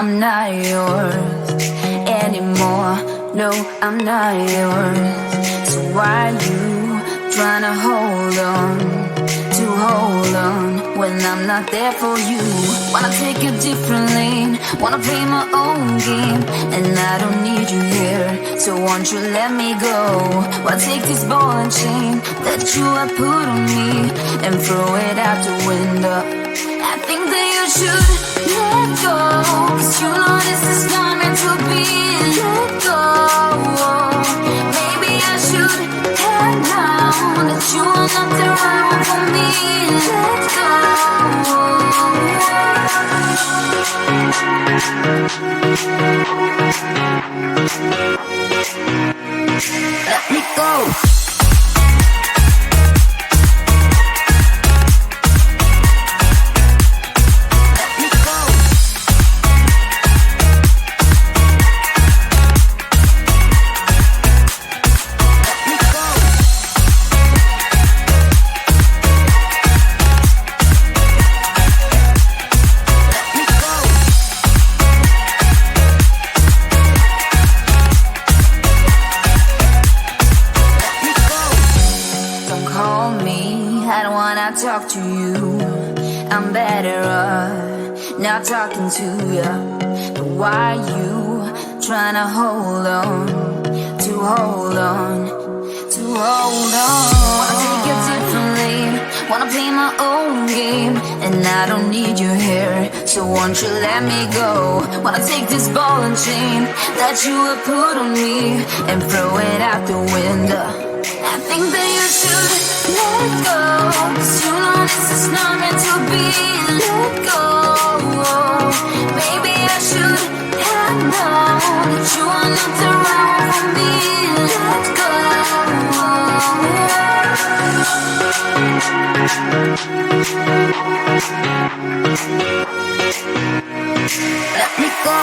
I'm not yours anymore. No, I'm not yours. So why you trying to hold on when I'm not there for you? Wanna take a different lane, wanna play my own game, and I don't need you here, so won't you let me go? Wanna take this ball and chain that you have put on me and throw it out the window. I think that you should let go, 'cause you know this is not meant to be. Let go. Maybe I should have known that you are not the right one for me. Let go. Let me go. Talk to you, I'm better off not talking to you. But why you trying to hold on? Wanna take a different lane, wanna play my own game, and I don't need you here, so won't you let me go? Wanna take this ball and chain that you have put on me and throw it out the window. I think that you should let go, 'cause you know this is not meant to be. Let go. Maybe I should have known that you are not the right one for me. Let go. Let me go.